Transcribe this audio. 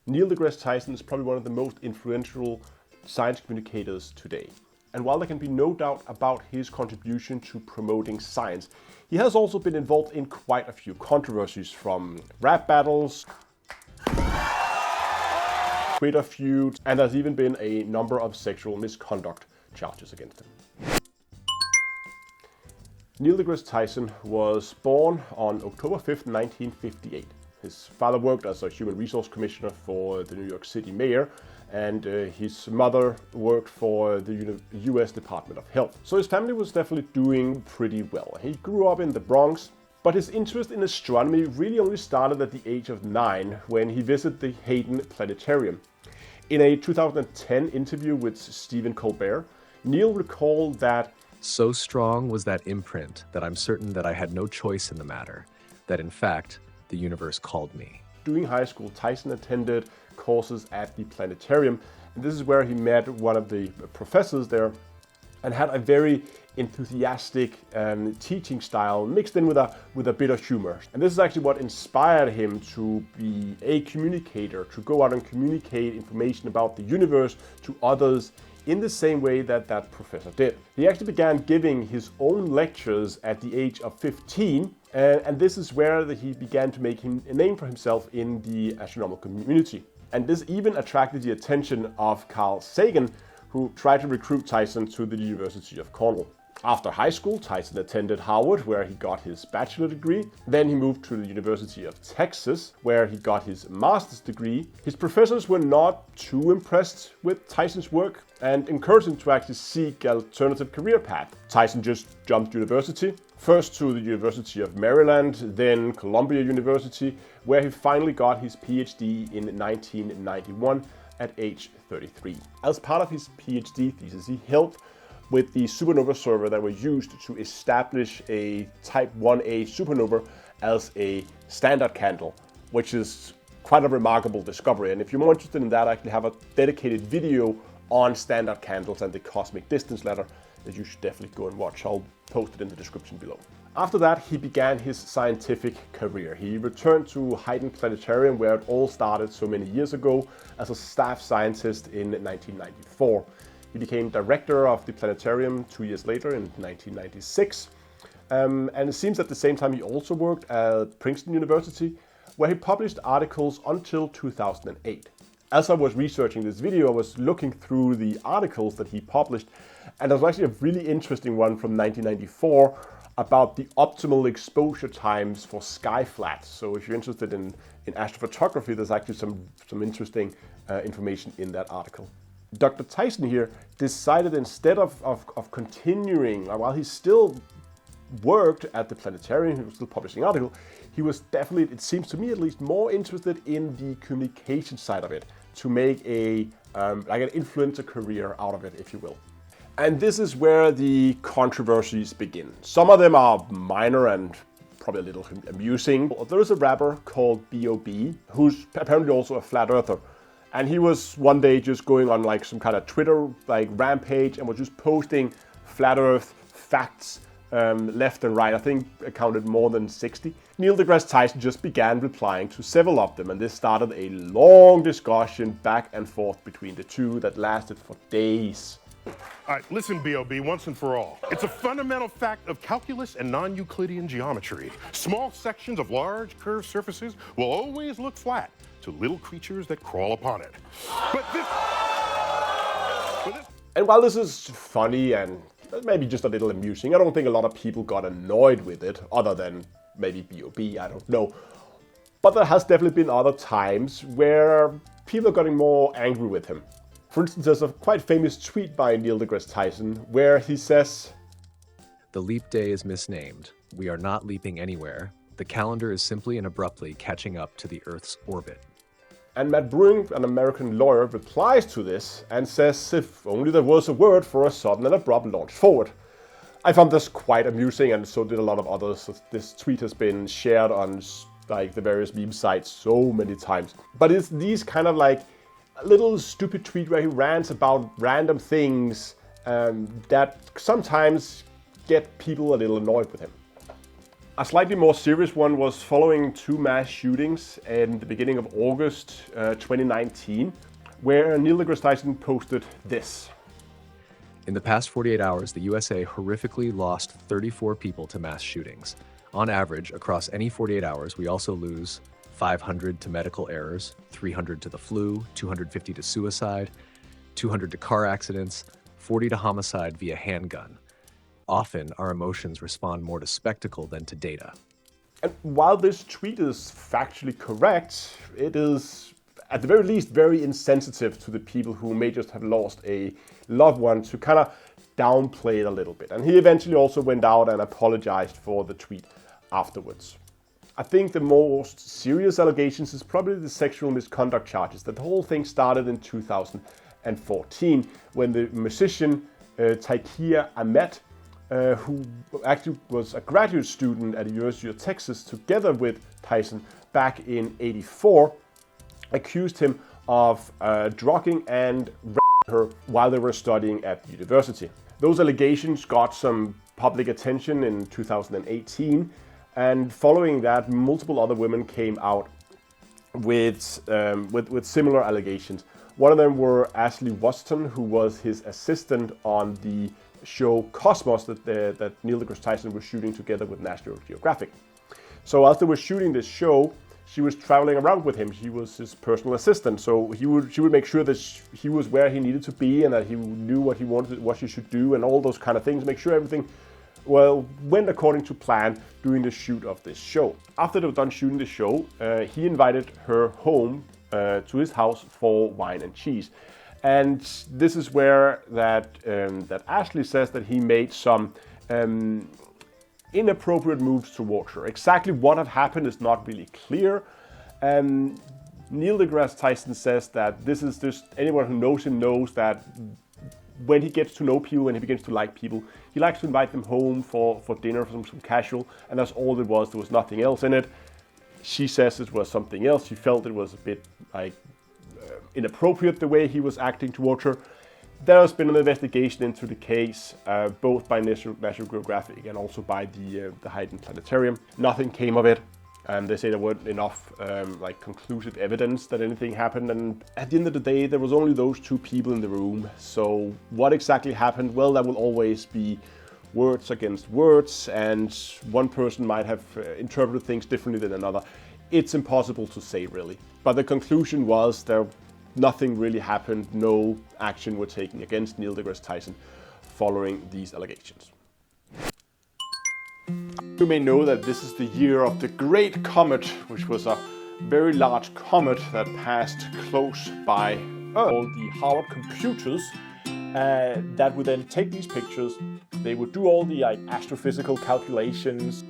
Neil deGrasse Tyson is probably one of the most influential science communicators today. And while there can be no doubt about his contribution to promoting science, he has also been involved in quite a few controversies, from rap battles, Twitter feuds, and there's even been a number of sexual misconduct charges against him. Neil deGrasse Tyson was born on October 5th, 1958. His father worked as a human resource commissioner for the New York City mayor, and his mother worked for the US Department of Health. So his family was definitely doing pretty well. He grew up in the Bronx, but his interest in astronomy really only started at the age of 9 when he visited the Hayden Planetarium. In a 2010 interview with Stephen Colbert, Neil recalled that, "So strong was that imprint that I'm certain that I had no choice in the matter, that in fact, the universe called me." During high school, Tyson attended courses at the planetarium, and this is where he met one of the professors there and had a very enthusiastic teaching style mixed in with a bit of humor. And this is actually what inspired him to be a communicator, to go out and communicate information about the universe to others in the same way that that professor did. He actually began giving his own lectures at the age of 15, and this is where he began to make a name for himself in the astronomical community. And this even attracted the attention of Carl Sagan, who tried to recruit Tyson to the University of Cornell. After high school, Tyson attended Harvard, where he got his bachelor degree. Then he moved to the University of Texas, where he got his master's degree. His professors were not too impressed with Tyson's work and encouraged him to actually seek an alternative career path. Tyson just jumped university, first to the University of Maryland, then Columbia University, where he finally got his PhD in 1991 at age 33. As part of his PhD thesis, he helped with the supernova server that was used to establish a Type 1a supernova as a standard candle, which is quite a remarkable discovery. And if you're more interested in that, I actually have a dedicated video on standard candles and the cosmic distance ladder that you should definitely go and watch. I'll post it in the description below. After that, he began his scientific career. He returned to Hayden Planetarium, where it all started so many years ago, as a staff scientist in 1994. He became director of the planetarium 2 years later in 1996. And it seems at the same time he also worked at Princeton University, where he published articles until 2008. As I was researching this video, I was looking through the articles that he published, and there was actually a really interesting one from 1994 about the optimal exposure times for sky flats. So if you're interested in astrophotography, there's actually some interesting information in that article. Dr. Tyson here decided, instead of continuing, while he still worked at the planetarium, he was still publishing articles, he was definitely, it seems to me at least, more interested in the communication side of it, to make like an influencer career out of it, if you will. And this is where the controversies begin. Some of them are minor and probably a little amusing. There is a rapper called B.O.B. who's apparently also a flat earther. And he was one day just going on like some kind of Twitter rampage and was just posting flat earth facts left and right. I think I counted more than 60. Neil deGrasse Tyson just began replying to several of them, and this started a long discussion back and forth between the two that lasted for days. All right, listen, B.O.B., once and for all. It's a fundamental fact of calculus and non-Euclidean geometry. Small sections of large curved surfaces will always look flat to little creatures that crawl upon it. And while this is funny and maybe just a little amusing, I don't think a lot of people got annoyed with it, other than maybe B.O.B., I don't know. But there has definitely been other times where people are getting more angry with him. For instance, there's a quite famous tweet by Neil deGrasse Tyson where he says, "The leap day is misnamed. We are not leaping anywhere. The calendar is simply and abruptly catching up to the Earth's orbit." And Matt Brewing, an American lawyer, replies to this and says, "If only there was a word for a sudden and abrupt launch forward." I found this quite amusing, and so did a lot of others. This tweet has been shared on the various meme sites so many times. But it's these kind of a little stupid tweet where he rants about random things that sometimes get people a little annoyed with him. A slightly more serious one was following two mass shootings in the beginning of August 2019, where Neil deGrasse Tyson posted this. In the past 48 hours, the USA horrifically lost 34 people to mass shootings. On average, across any 48 hours, we also lose 500 to medical errors, 300 to the flu, 250 to suicide, 200 to car accidents, 40 to homicide via handgun. Often, our emotions respond more to spectacle than to data. And while this tweet is factually correct, it is, at the very least, very insensitive to the people who may just have lost a loved one to kind of downplay it a little bit. And he eventually also went out and apologized for the tweet afterwards. I think the most serious allegations is probably the sexual misconduct charges. That the whole thing started in 2014 when the musician Tykea Ahmed, who actually was a graduate student at the University of Texas together with Tyson back in '84, accused him of drugging and raping her while they were studying at the university. Those allegations got some public attention in 2018, and following that, multiple other women came out with similar allegations. One of them were Ashley Waston, who was his assistant on the show Cosmos that Neil deGrasse Tyson was shooting together with National Geographic. So as they were shooting this show, she was traveling around with him. She was his personal assistant, so she would make sure that he was where he needed to be and that he knew what he wanted, what he should do, and all those kind of things. Make sure everything went according to plan during the shoot of this show. After they were done shooting the show, he invited her home to his house for wine and cheese. And this is where that Ashley says that he made some inappropriate moves towards her. Exactly what had happened is not really clear. Neil deGrasse Tyson says that this is just, anyone who knows him knows that when he gets to know people, when he begins to like people, he likes to invite them home for dinner, some casual, and that's all it was. There was nothing else in it. She says it was something else. She felt it was a bit like inappropriate the way he was acting towards her. There has been an investigation into the case, both by National Geographic and also by the Hayden Planetarium. Nothing came of it, and they say there weren't enough conclusive evidence that anything happened. And at the end of the day, there was only those two people in the room. So what exactly happened? Well, there will always be words against words, and one person might have interpreted things differently than another. It's impossible to say, really. But the conclusion was nothing really happened. No action were taken against Neil deGrasse Tyson following these allegations. You may know that this is the year of the Great Comet, which was a very large comet that passed close by Earth. All the Howard computers that would then take these pictures. They would do all the astrophysical calculations,